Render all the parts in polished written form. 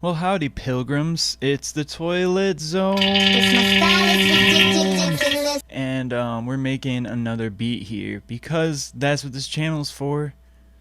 Well, howdy, pilgrims. It's the toilet zone. And we're making another beat here because that's what this channel's for.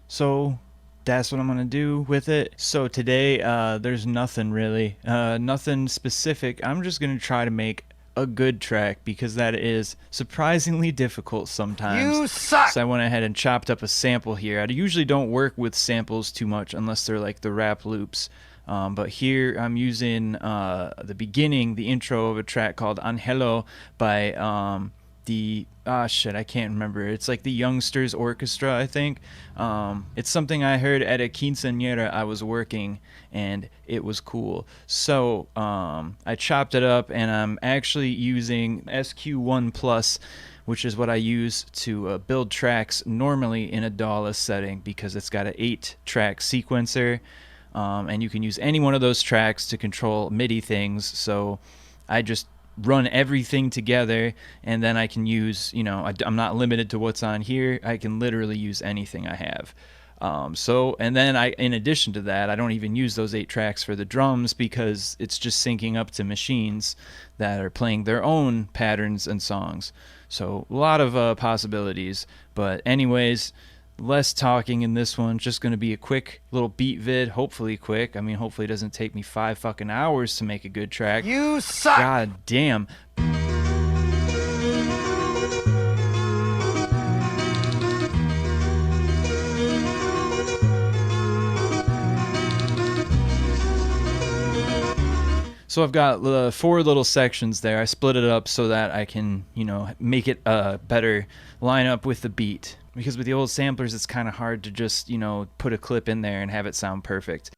So that's what I'm gonna do with it. So today, there's nothing really, nothing specific. I'm just gonna try to make a good track because that is surprisingly difficult sometimes. You suck! So I went ahead and chopped up a sample here. I usually don't work with samples too much unless they're like the rap loops. But here I'm using the beginning, the intro of a track called Angelo by I can't remember. It's like the Youngsters Orchestra, I think. It's something I heard at a quinceañera I was working, and it was cool. So I chopped it up, and I'm actually using SQ1 Plus, which is what I use to build tracks normally in a DAW setting because it's got an 8-track sequencer. And you can use any one of those tracks to control MIDI things. So I just run everything together, and then I can use, I'm not limited to what's on here. I can literally use anything I have. And then in addition to that, I don't even use those 8 tracks for the drums because it's just syncing up to machines that are playing their own patterns and songs. So a lot of possibilities. But anyways, less talking in this one, just going to be a quick little beat vid, hopefully quick. I mean, hopefully it doesn't take me 5 fucking hours to make a good track. You suck! God damn. So I've got 4 little sections there. I split it up so that I can, make it better line up with the beat. Because with the old samplers, it's kind of hard to just, put a clip in there and have it sound perfect.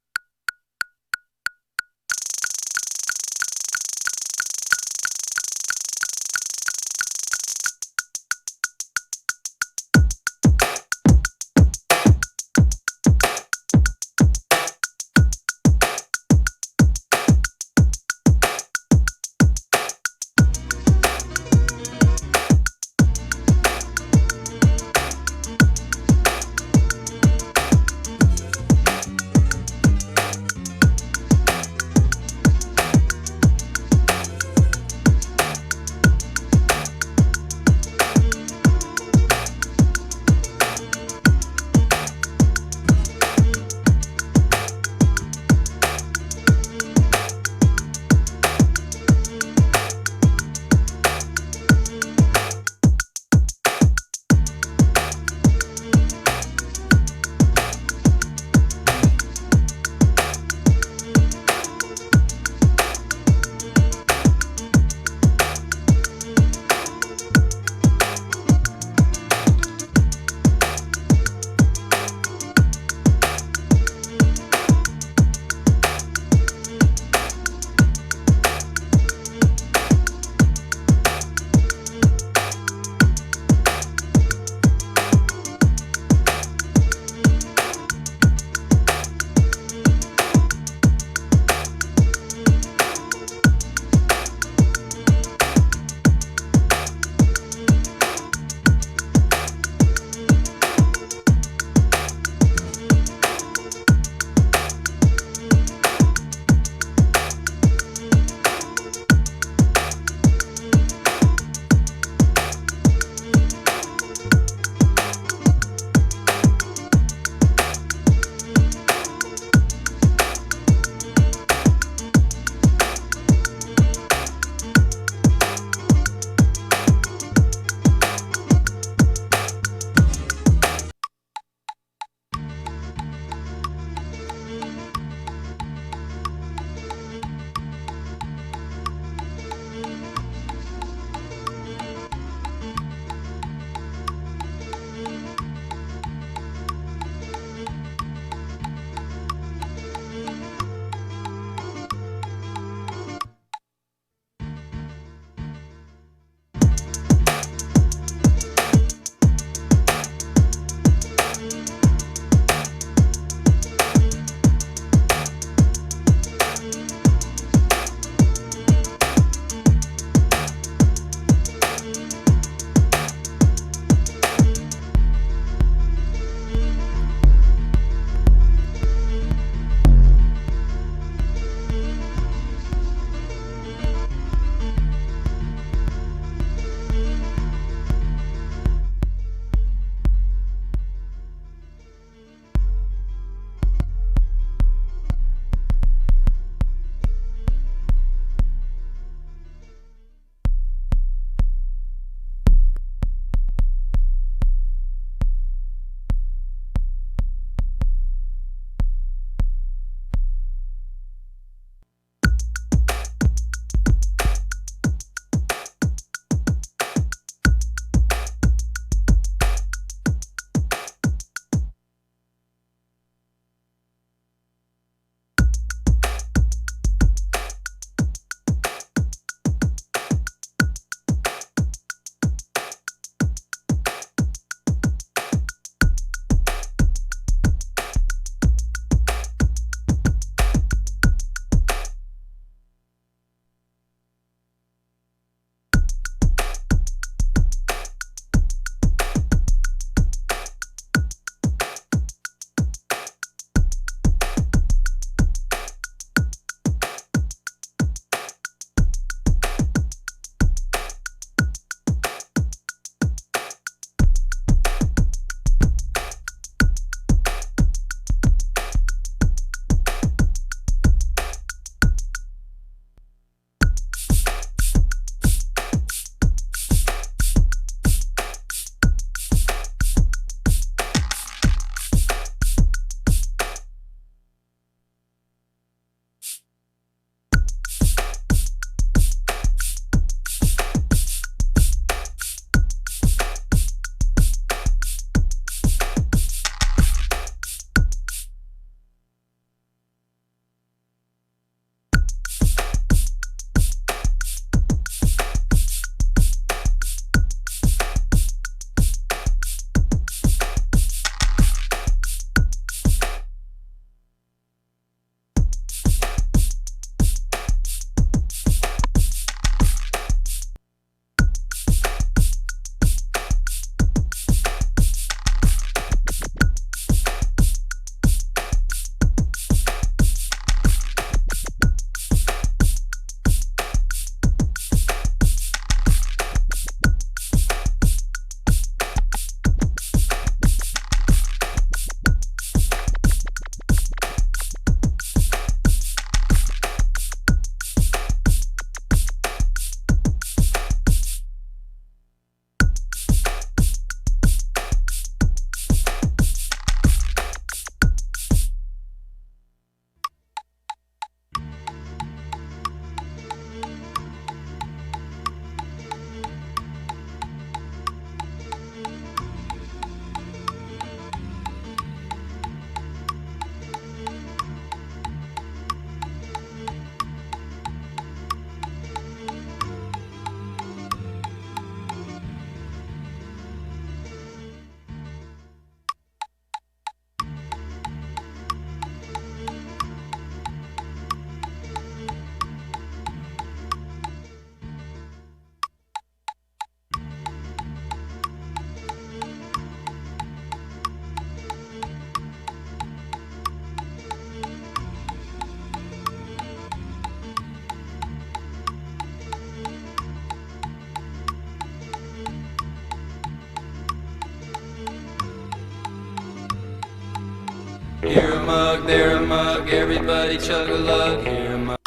Here a mug, there a mug, everybody chug a lug. Here a mug.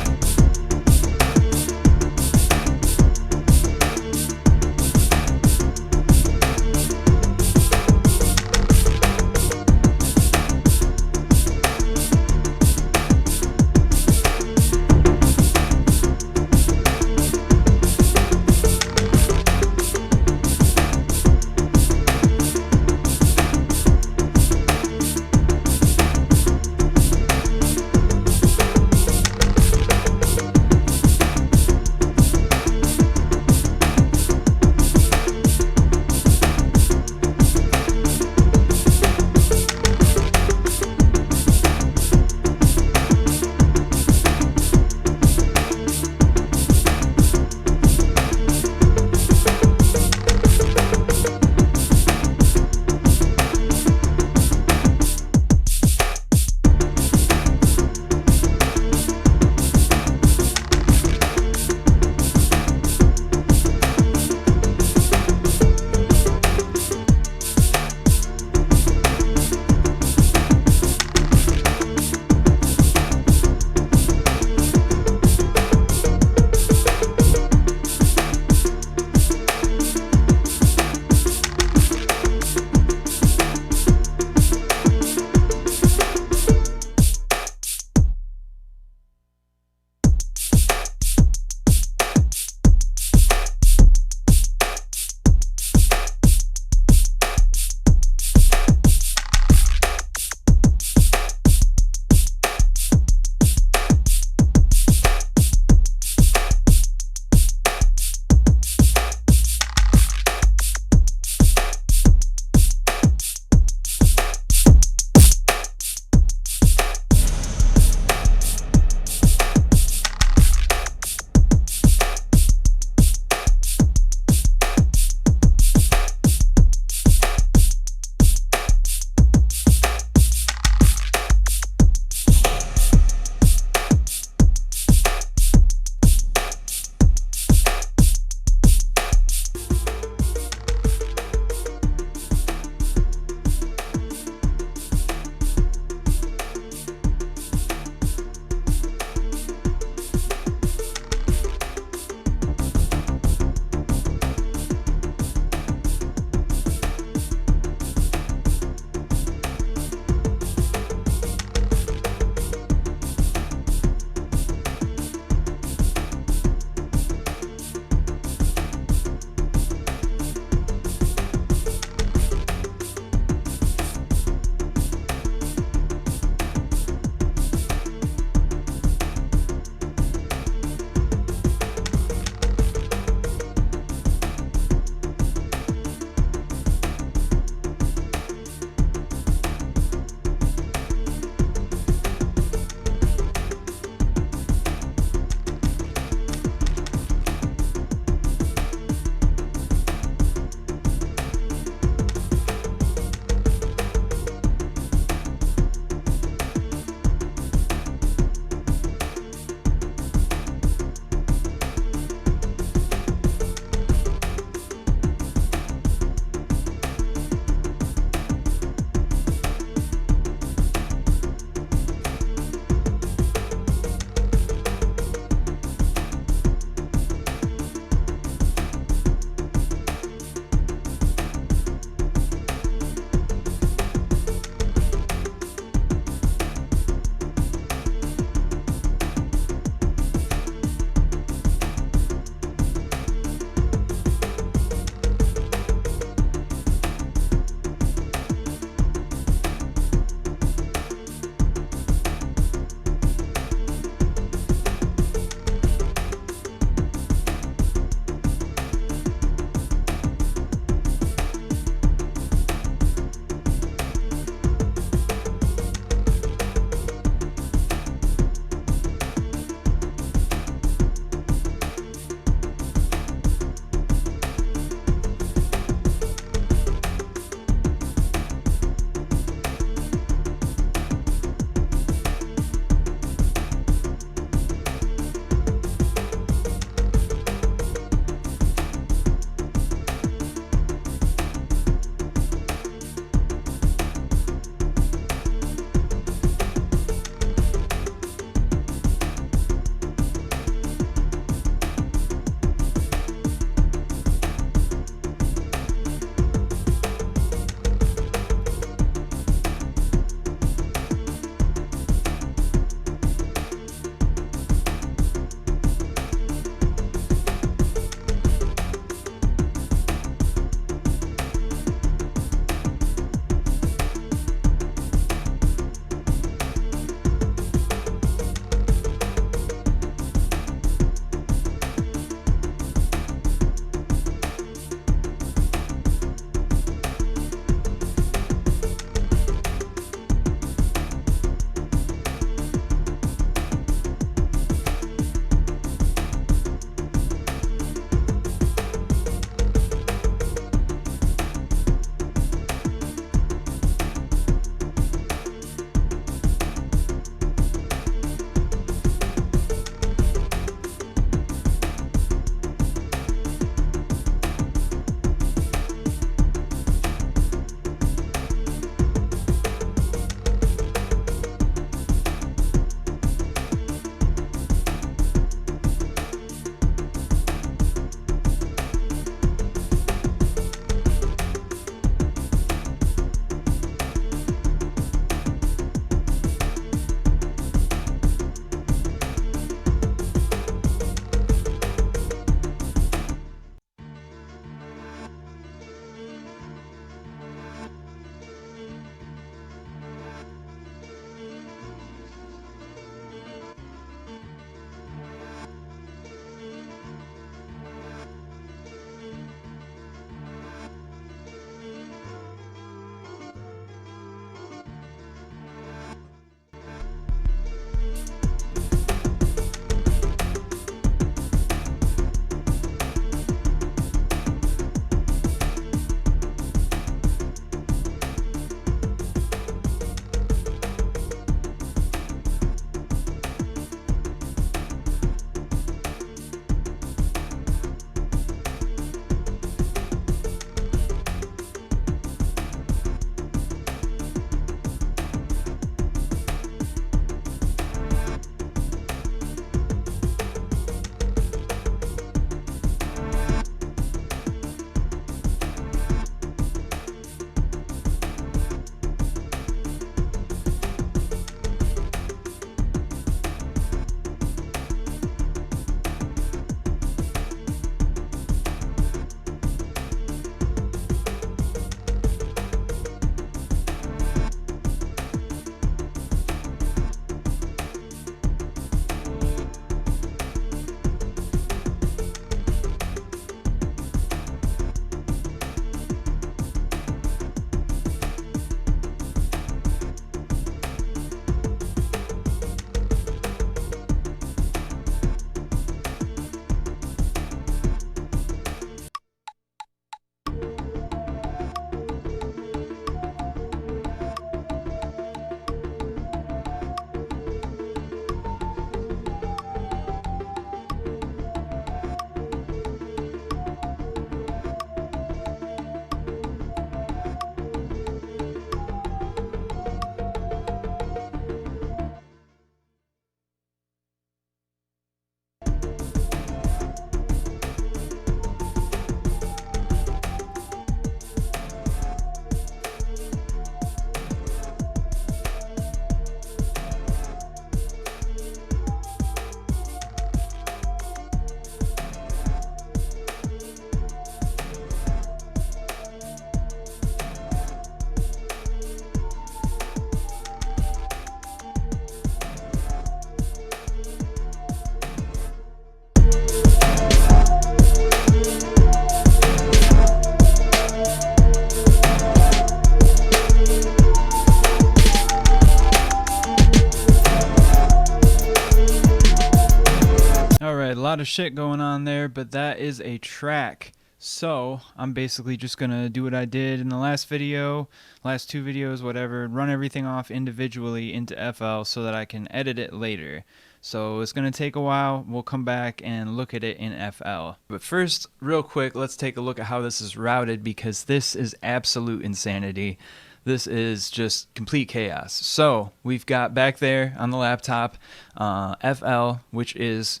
lot of shit going on there, but that is a track. So I'm basically just gonna do what I did in the last video, last two videos, whatever, run everything off individually into FL so that I can edit it later. So it's gonna take a while. We'll come back and look at it in FL. But first, real quick, let's take a look at how this is routed, because this is absolute insanity. This is just complete chaos. So we've got back there on the laptop FL, which is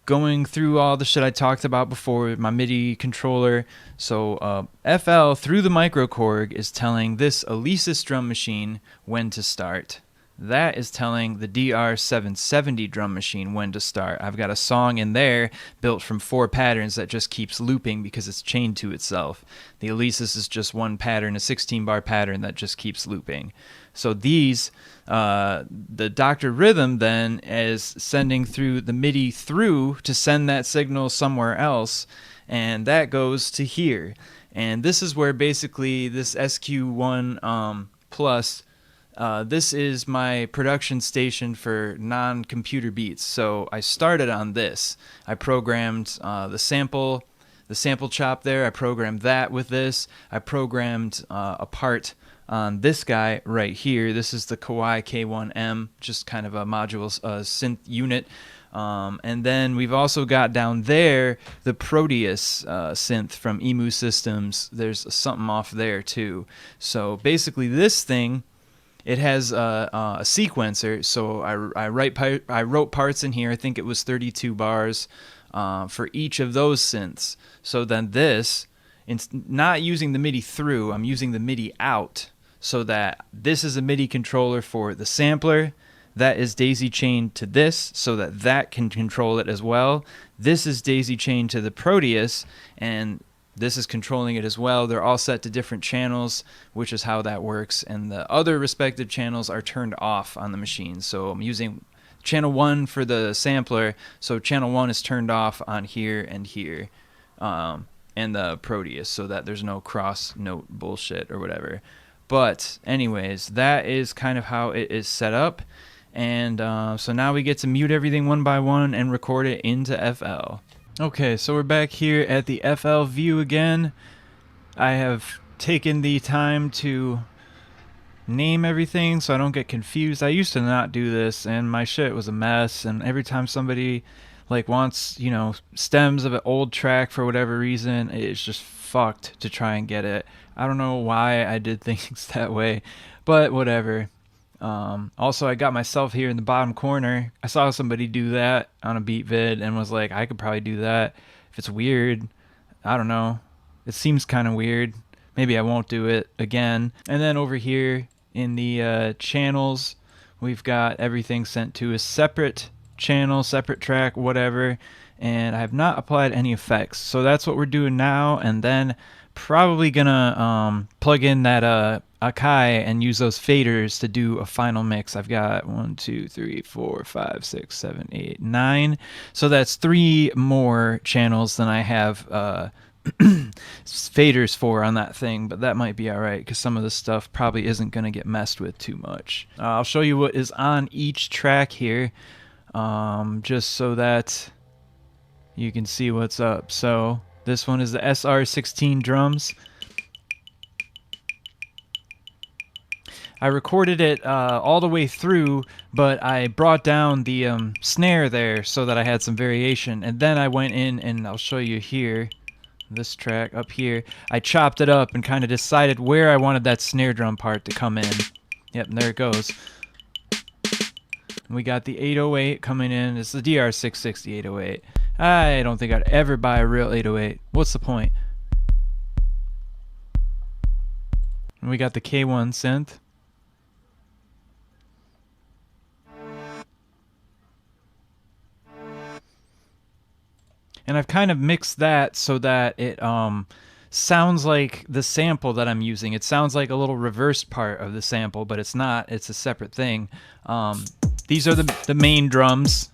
going through all the shit I talked about before, my MIDI controller. So FL through the microKORG is telling this Alesis drum machine when to start. That is telling the DR770 drum machine when to start. I've got a song in there built from 4 patterns that just keeps looping because it's chained to itself. The Alesis is just one pattern, a 16-bar pattern that just keeps looping. So these, the Dr. Rhythm then is sending through the MIDI through to send that signal somewhere else, and that goes to here. And this is where basically this SQ1 Plus, this is my production station for non-computer beats. So I started on this. I programmed the sample chop there. I programmed that with this. I programmed a part on this guy right here. This is the Kawai K1M, just kind of a module synth unit. And then we've also got down there the Proteus synth from Emu Systems. There's something off there too. So basically this thing, it has a sequencer. So I wrote parts in here. I think it was 32 bars for each of those synths. So then this, not using the MIDI through, I'm using the MIDI out, so that this is a MIDI controller for the sampler. That is daisy chained to this so that that can control it as well. This is daisy chained to the Proteus, and this is controlling it as well. They're all set to different channels, which is how that works. And the other respective channels are turned off on the machine. So I'm using channel 1 for the sampler. So channel 1 is turned off on here and here, and the Proteus, so that there's no cross note bullshit or whatever. But anyways, that is kind of how it is set up. And so now we get to mute everything one by one and record it into FL. Okay, so we're back here at the FL view again. I have taken the time to name everything so I don't get confused. I used to not do this, and my shit was a mess. And every time somebody like wants, you know, stems of an old track for whatever reason, it's just fucked to try and get it. I don't know why I did things that way, but whatever. Also, I got myself here in the bottom corner. I saw somebody do that on a beat vid and was like, I could probably do that. If it's weird, I don't know. It seems kind of weird. Maybe I won't do it again. And then over here in the channels, we've got everything sent to a separate channel, separate track, whatever. And I have not applied any effects. So that's what we're doing now. And then probably gonna plug in that Akai and use those faders to do a final mix. I've got 1, 2, 3, 4, 5, 6, 7, 8, 9. So that's 3 more channels than I have faders for on that thing, but that might be alright because some of the stuff probably isn't going to get messed with too much. I'll show you what is on each track here, just so that you can see what's up. So this one is the SR16 drums. I recorded it all the way through, but I brought down the snare there so that I had some variation. And then I went in, and I'll show you here, this track up here. I chopped it up and kind of decided where I wanted that snare drum part to come in. Yep, and there it goes. And we got the 808 coming in. It's the DR660 808. I don't think I'd ever buy a real 808. What's the point? And we got the K1 synth. And I've kind of mixed that so that it sounds like the sample that I'm using. It sounds like a little reversed part of the sample, but it's not. It's a separate thing. These are the main drums.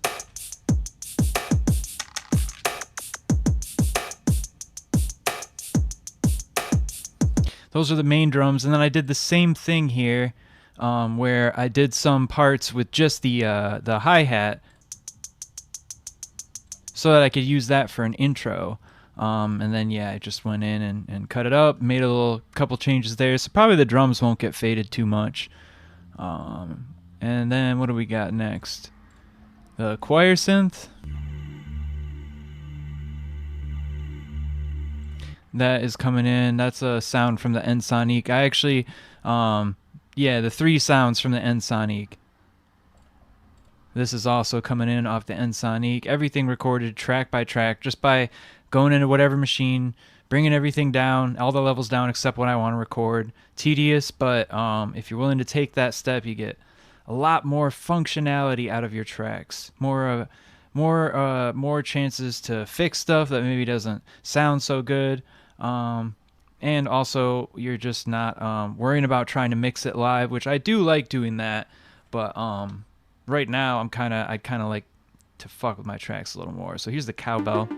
Those are the main drums. And then I did the same thing here, where I did some parts with just the hi-hat. so that I could use that for an intro. And then yeah, I just went in and cut it up, made a little couple changes there. So probably the drums won't get faded too much. And then what do we got next? The choir synth. That is coming in. That's a sound from the Ensoniq. I actually, yeah, the 3 sounds from the Ensoniq. This is also coming in off the Ensoniq. Everything recorded track by track, just by going into whatever machine, bringing everything down, all the levels down except what I want to record. Tedious, but if you're willing to take that step, you get a lot more functionality out of your tracks. More chances to fix stuff that maybe doesn't sound so good. And also, you're just not worrying about trying to mix it live, which I do like doing that, but right now I kind of like to fuck with my tracks a little more. So here's the cowbell.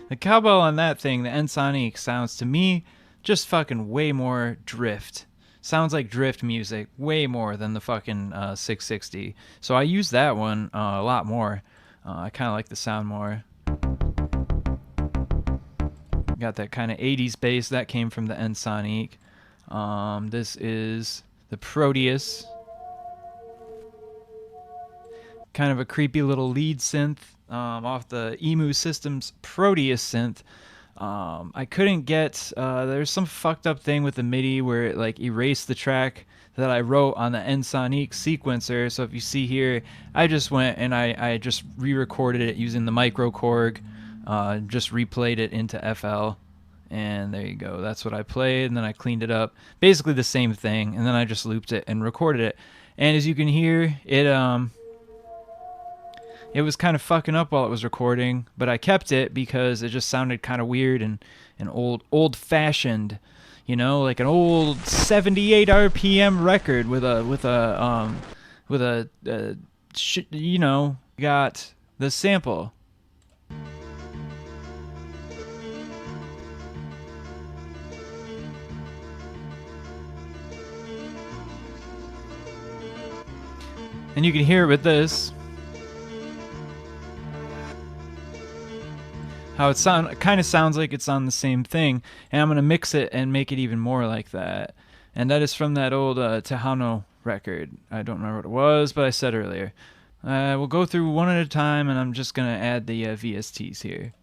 The cowbell on that thing, the Ensoniq, sounds to me just fucking way more drift. Sounds like drift music way more than the fucking 660. So I use that one a lot more. I kind of like the sound more. Got that kind of 80s bass that came from the Ensoniq. This is the Proteus. Kind of a creepy little lead synth off the Emu Systems Proteus synth. I couldn't get there's some fucked up thing with the MIDI where it like erased the track that I wrote on the Ensoniq sequencer. So if you see here, I just went and I just re-recorded it using the microKORG, just replayed it into FL, and there you go. That's what I played, and then I cleaned it up. Basically the same thing, and then I just looped it and recorded it. And as you can hear, it was kind of fucking up while it was recording, but I kept it because it just sounded kind of weird and old-fashioned, you know, like an old 78 RPM record with a you know, got the sample. And you can hear it with this. How it kind of sounds like it's on the same thing, and I'm gonna mix it and make it even more like that. And that is from that old Tejano record. I don't remember what it was, but I said earlier. We'll go through one at a time, and I'm just gonna add the VSTs here.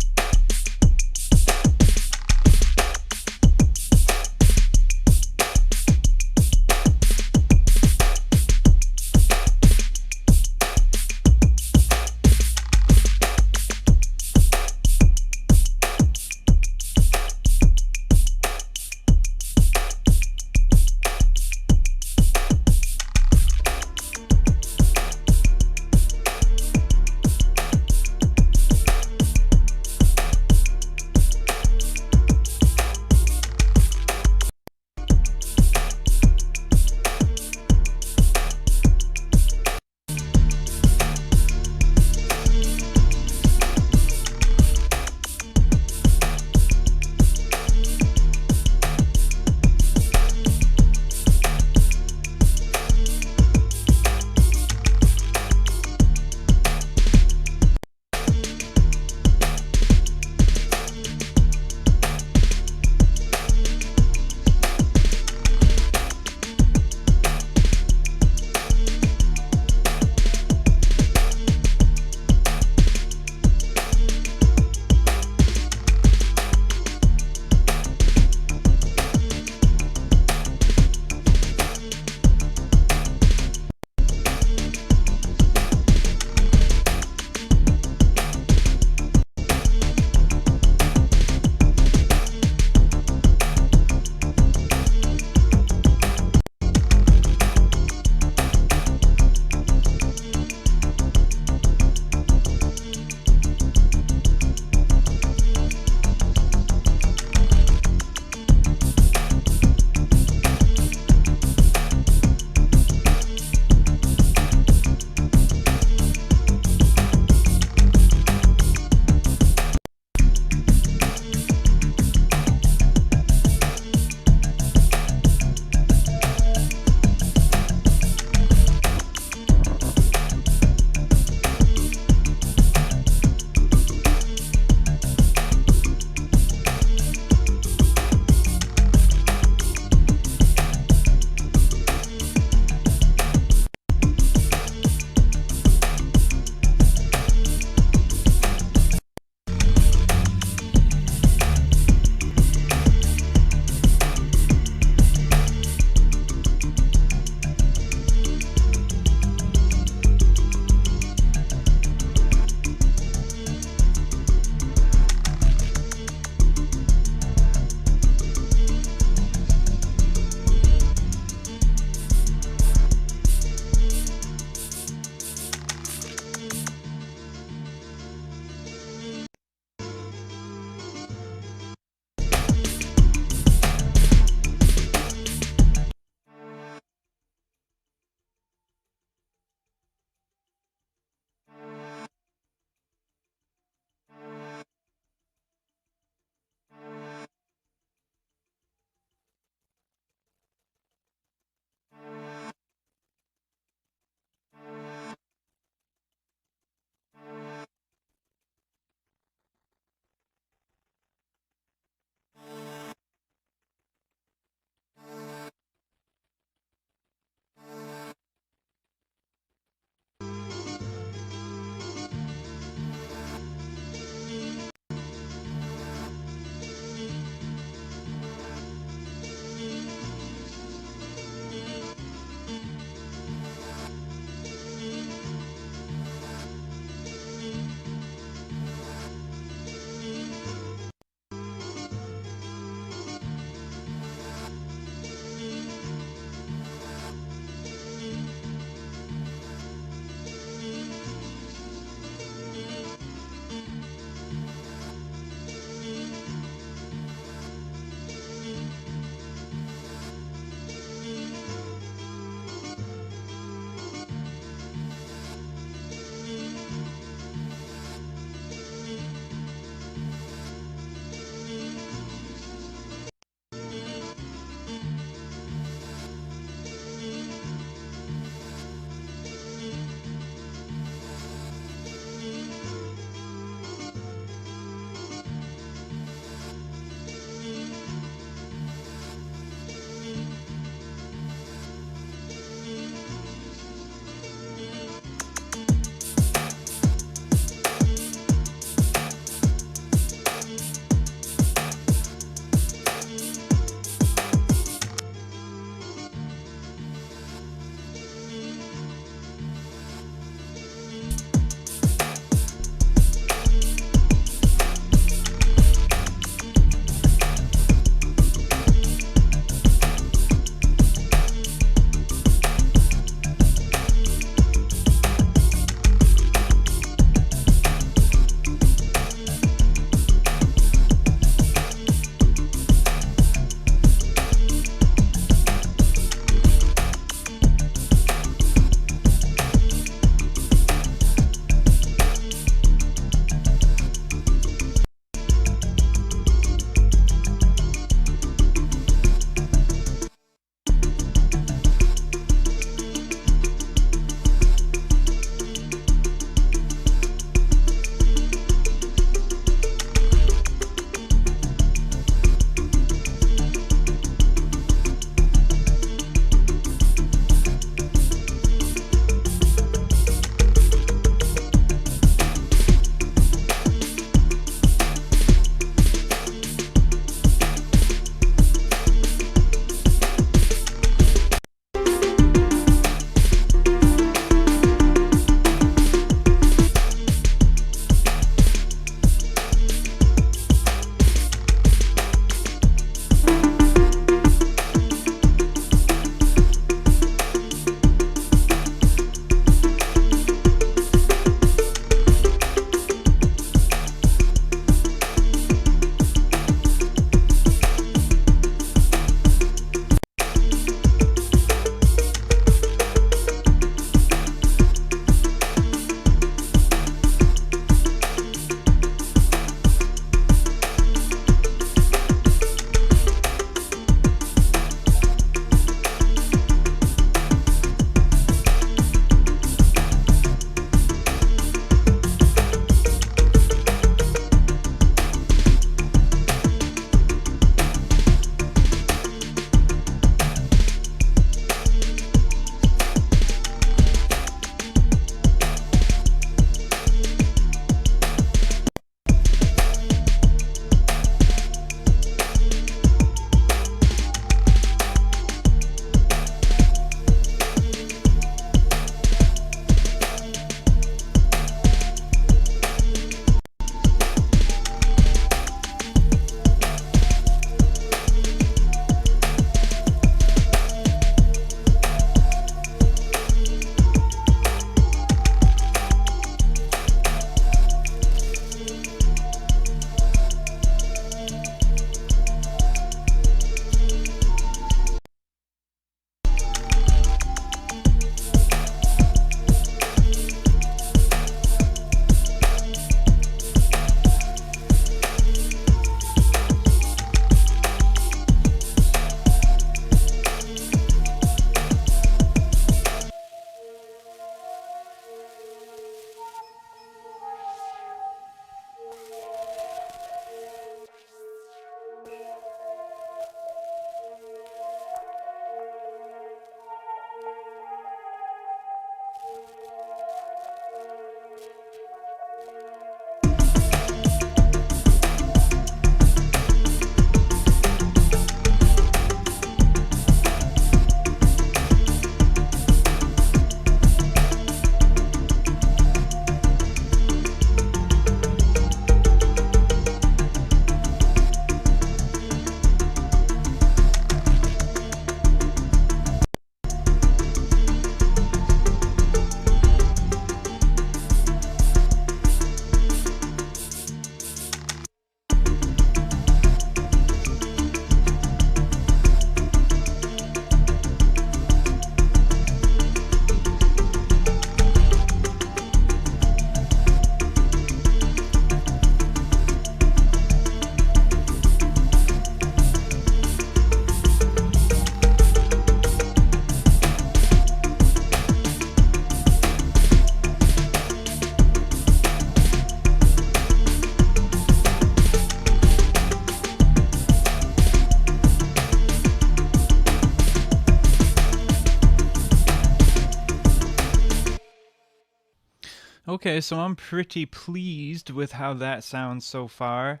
Okay, so I'm pretty pleased with how that sounds so far.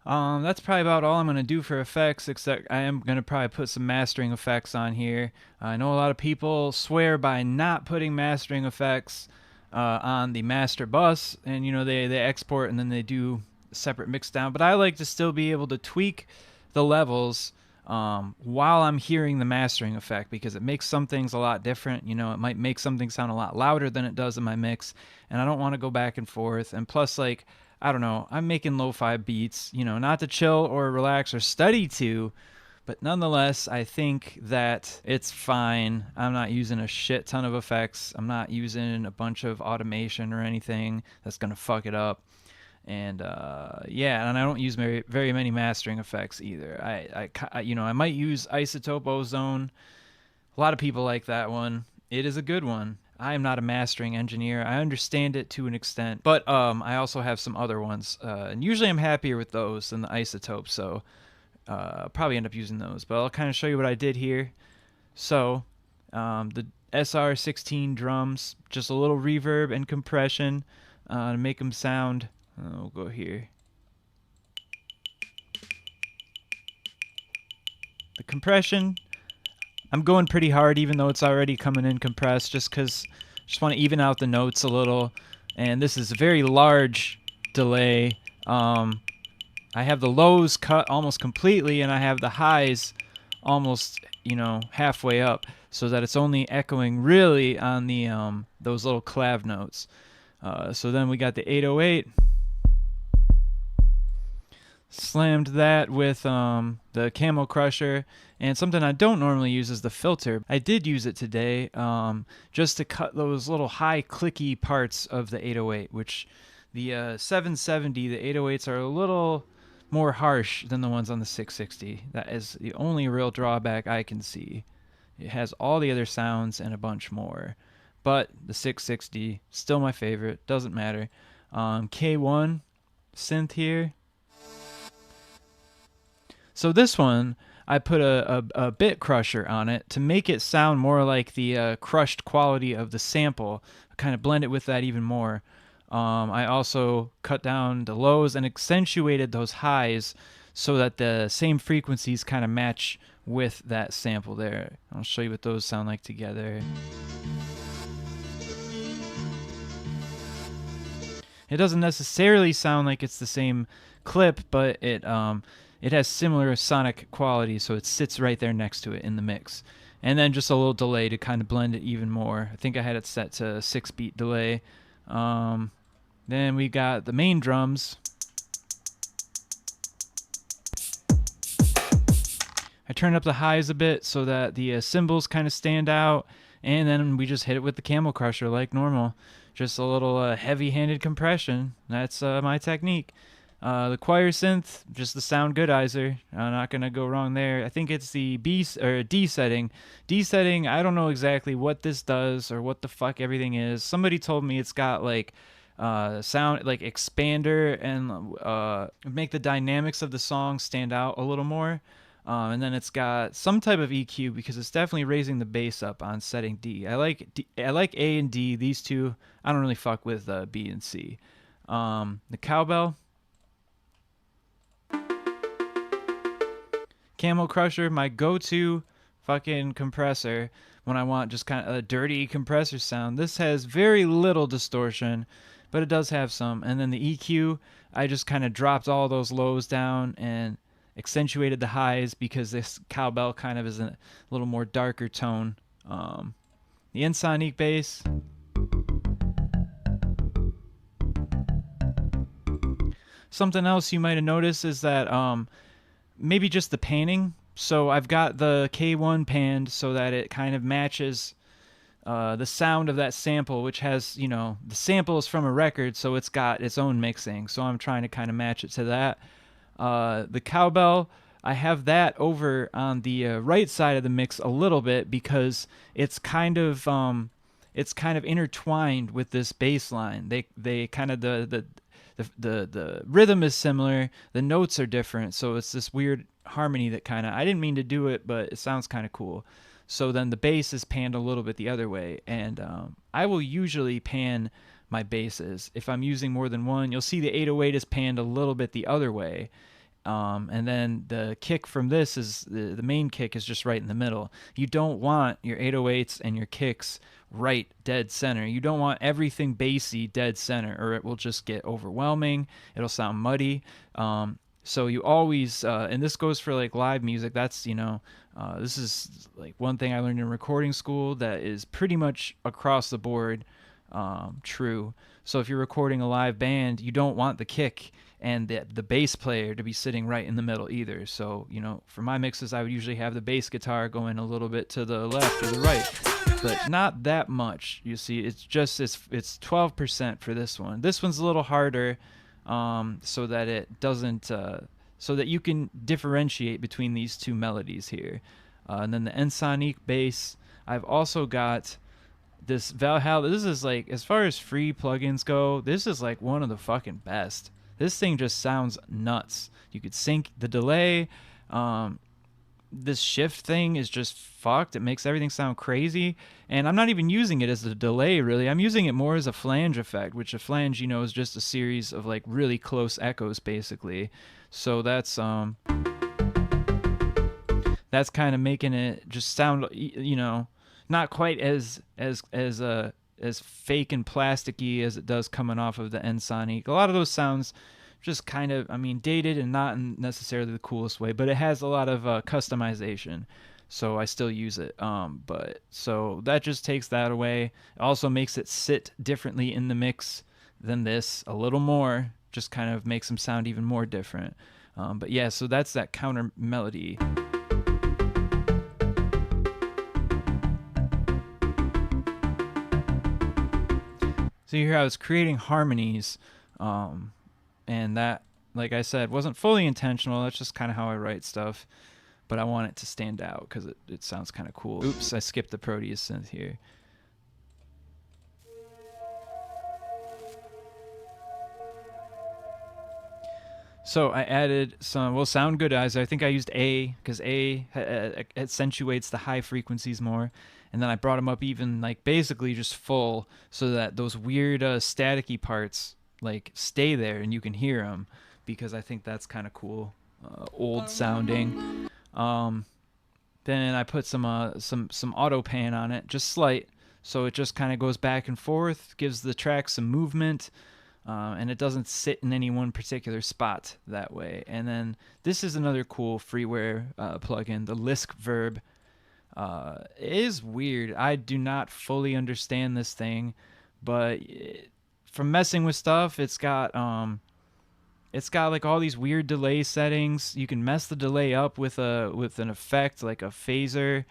That's probably about all I'm going to do for effects, except I am going to probably put some mastering effects on here. I know a lot of people swear by not putting mastering effects on the master bus, and they export and then they do separate mix down, but I like to still be able to tweak the levels while I'm hearing the mastering effect, because it makes some things a lot different. It might make something sound a lot louder than it does in my mix, and I don't want to go back and forth. And plus, like, I don't know, I'm making lo-fi beats, not to chill or relax or study to, but nonetheless, I think that it's fine. I'm not using a shit ton of effects. I'm not using a bunch of automation or anything that's going to fuck it up. And yeah, and I don't use very many mastering effects either. I might use Isotope Ozone. A lot of people like that one. It is a good one. I am not a mastering engineer. I understand it to an extent, but I also have some other ones, and usually I'm happier with those than the Isotope. So I'll probably end up using those. But I'll kind of show you what I did here. So the SR16 drums, just a little reverb and compression to make them sound. We'll go here. The compression, I'm going pretty hard even though it's already coming in compressed, just because I just want to even out the notes a little. And this is a very large delay. I have the lows cut almost completely, and I have the highs almost, halfway up, so that it's only echoing really on the those little clav notes. So then we got the 808. Slammed that with the Camel Crusher, and something I don't normally use is the filter. I did use it today just to cut those little high clicky parts of the 808, which the 770, the 808s are a little more harsh than the ones on the 660. That is the only real drawback I can see. It has all the other sounds and a bunch more, but the 660, still my favorite, doesn't matter. K1 synth here. So this one, I put a bit crusher on it to make it sound more like the crushed quality of the sample, kind of blend it with that even more. I also cut down the lows and accentuated those highs so that the same frequencies kind of match with that sample there. I'll show you what those sound like together. It doesn't necessarily sound like it's the same clip, but it has similar sonic quality, so it sits right there next to it in the mix. And then just a little delay to kind of blend it even more. I think I had it set to 6-beat delay. Then we got the main drums. I turned up the highs a bit so that the cymbals kind of stand out, and then we just hit it with the Camel Crusher like normal. Just a little heavy-handed compression. That's my technique. The choir synth, just the sound goodizer. I'm not gonna go wrong there. I think it's the D setting. D setting, I don't know exactly what this does or what the fuck everything is. Somebody told me it's got like sound like expander and make the dynamics of the song stand out a little more. And then it's got some type of EQ because it's definitely raising the bass up on setting D. I like A and D. These two, I don't really fuck with B and C. The cowbell. Camel Crusher, my go-to fucking compressor when I want just kind of a dirty compressor sound. This has very little distortion, but it does have some. And then the EQ, I just kind of dropped all those lows down and accentuated the highs because this cowbell kind of is a little more darker tone. The Insonique bass. Something else you might have noticed is that maybe just the panning. So I've got the K1 panned so that it kind of matches the sound of that sample, which has, the sample is from a record, so it's got its own mixing. So I'm trying to kind of match it to that. The cowbell, I have that over on the right side of the mix a little bit because it's kind of intertwined with this bass line. They kind of the rhythm is similar, the notes are different, so it's this weird harmony that kind of, I didn't mean to do it, but it sounds kind of cool. So then the bass is panned a little bit the other way, and I will usually pan my bass is. If I'm using more than one, you'll see the 808 is panned a little bit the other way. And then the kick from this is the main kick is just right in the middle. You don't want your 808s and your kicks right dead center. You don't want everything bassy dead center, or it will just get overwhelming. It'll sound muddy. So you always, and this goes for like live music. That's, this is like one thing I learned in recording school that is pretty much across the board true. So if you're recording a live band, you don't want the kick and the bass player to be sitting right in the middle either. So, for my mixes, I would usually have the bass guitar going a little bit to the left or the right, but not that much. You see, it's 12% for this one. This one's a little harder, so that it doesn't, so that you can differentiate between these two melodies here. And then the Ensoniq bass, I've also got this Valhalla. This is like, as far as free plugins go, this is like one of the fucking best. This thing just sounds nuts. You could sync the delay. This shift thing is just fucked. It makes everything sound crazy. And I'm not even using it as a delay, really. I'm using it more as a flange effect, which a flange, is just a series of like really close echoes, basically. So that's kind of making it just sound, not quite as fake and plasticky as it does coming off of the Ensoniq. A lot of those sounds just kind of, dated and not in necessarily the coolest way, but it has a lot of customization, so I still use it. But so that just takes that away. It also makes it sit differently in the mix than this, a little more, just kind of makes them sound even more different. But yeah, so that's that counter melody. So you hear I was creating harmonies, and that, like I said, wasn't fully intentional. That's just kind of how I write stuff, but I want it to stand out because it sounds kind of cool. Oops, I skipped the Proteus synth here. So I added some, sound good eyes. I think I used A because A accentuates the high frequencies more. And then I brought them up even like basically just full so that those weird staticky parts like stay there and you can hear them, because I think that's kind of cool, old sounding. Then I put some auto pan on it, just slight, so it just kind of goes back and forth, gives the track some movement. And it doesn't sit in any one particular spot that way. And then this is another cool freeware plugin, the Lisk Verb. It is weird. I do not fully understand this thing, but from messing with stuff, it's got like all these weird delay settings. You can mess the delay up with an effect like a phaser.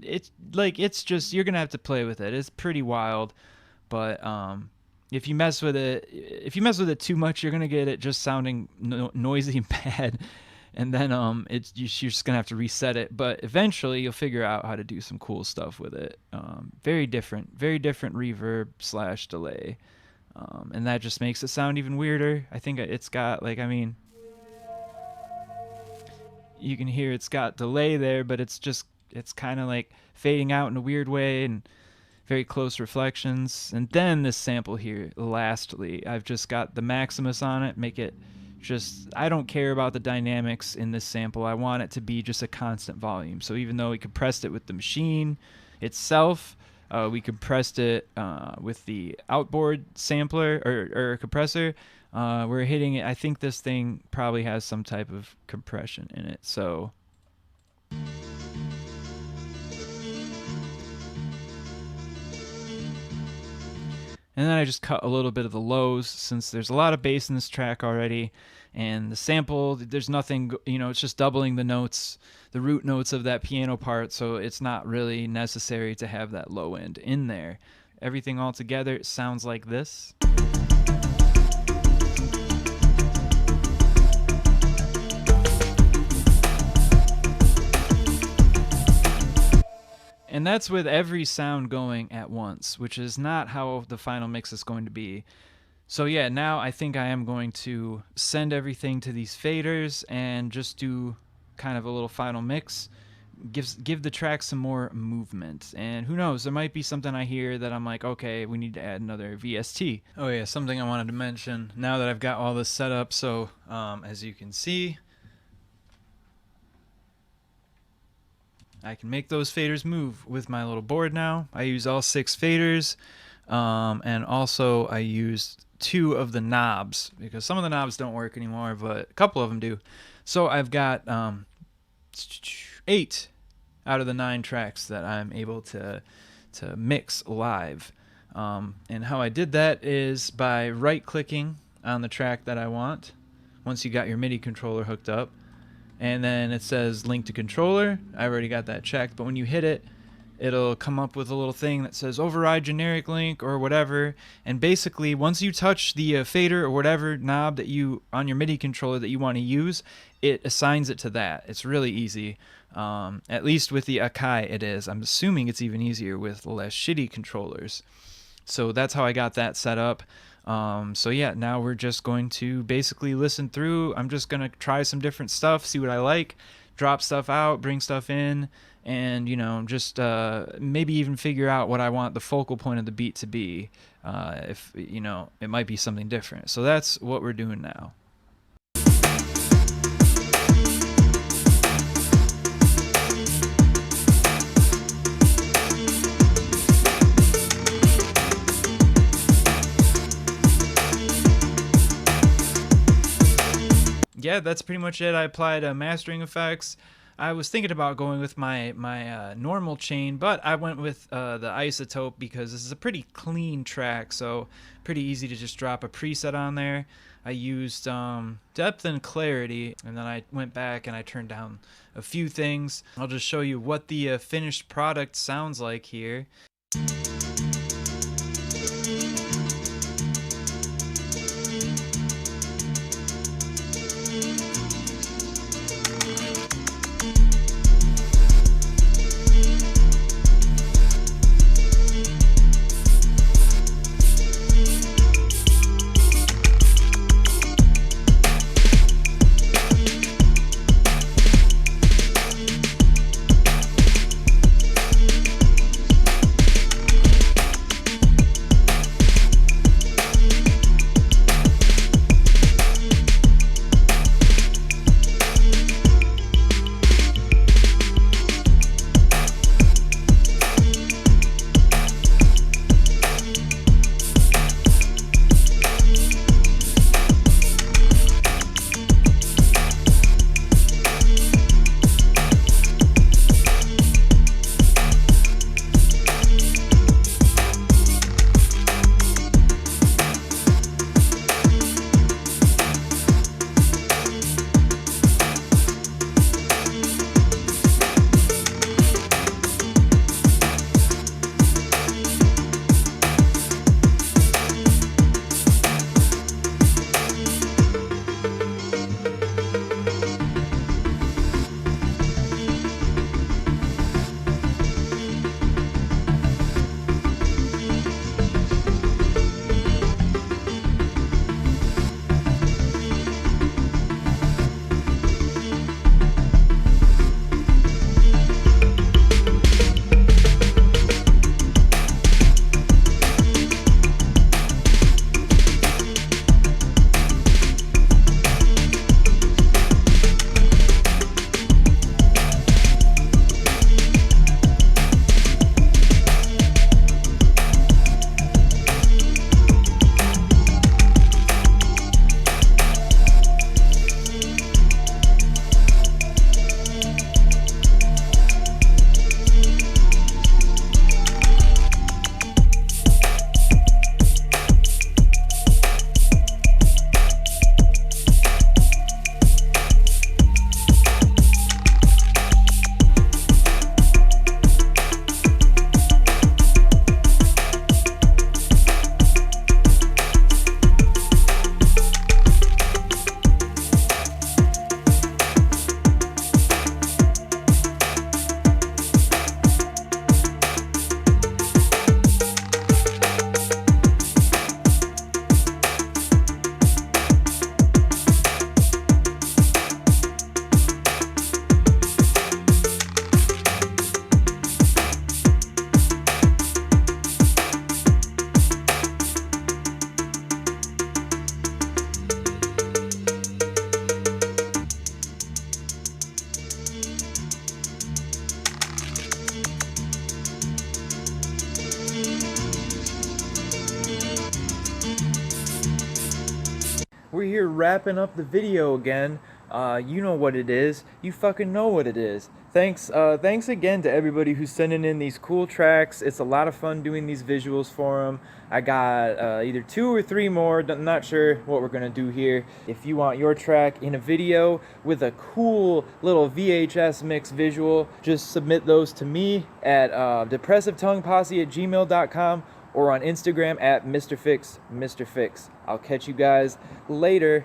It's just, you're gonna have to play with it. It's pretty wild. But if you mess with it too much, you're gonna get it just sounding noisy and bad, and then you're just gonna have to reset it. But eventually, you'll figure out how to do some cool stuff with it. Very different reverb / delay, and that just makes it sound even weirder. I think it's got you can hear it's got delay there, but it's kind of like fading out in a weird way and very close reflections. And then this sample here, lastly, I've just got the Maximus on it. Make it just, I don't care about the dynamics in this sample. I want it to be just a constant volume. So even though we compressed it with the machine itself, we compressed it with the outboard sampler or compressor. We're hitting it. I think this thing probably has some type of compression in it. So and then I just cut a little bit of the lows, since there's a lot of bass in this track already. And the sample, there's nothing, it's just doubling the notes, the root notes of that piano part. So it's not really necessary to have that low end in there. Everything all together sounds like this. And that's with every sound going at once, which is not how the final mix is going to be. So yeah, now I think I am going to send everything to these faders and just do kind of a little final mix. give the track some more movement. And who knows, there might be something I hear that I'm like, okay, we need to add another VST. Oh yeah, something I wanted to mention now that I've got all this set up. So as you can see, I can make those faders move with my little board now. I use all 6 faders, and also I used 2 of the knobs because some of the knobs don't work anymore, but a couple of them do. So I've got 8 out of the 9 tracks that I'm able to mix live. And how I did that is by right-clicking on the track that I want once you got your MIDI controller hooked up. And then it says link to controller. I already got that checked, but when you hit it, it'll come up with a little thing that says override generic link or whatever. And basically, once you touch the fader or whatever knob that you on your MIDI controller that you want to use, it assigns it to that. It's really easy. At least with the Akai it is. I'm assuming it's even easier with the less shitty controllers. So that's how I got that set up. So yeah, now we're just going to basically listen through. I'm just going to try some different stuff, see what I like, drop stuff out, bring stuff in, and, you know, just maybe even figure out what I want the focal point of the beat to be. If, you know, it might be something different. So that's what we're doing now. Yeah, that's pretty much it. I applied mastering effects. I was thinking about going with my normal chain, but I went with the isotope because this is a pretty clean track, so pretty easy to just drop a preset on there. I used depth and clarity, and then I went back and I turned down a few things. I'll just show you what the finished product sounds like here. we're here wrapping up the video again. You know what it is. You fucking know what it is. Thanks again to everybody who's sending in these cool tracks. It's a lot of fun doing these visuals for them. I got either 2 or 3 more. I'm not sure what we're gonna do here. If you want your track in a video with a cool little VHS mix visual, just submit those to me at DepressiveTonguePosse@gmail.com or on Instagram at MrFix. I'll catch you guys later.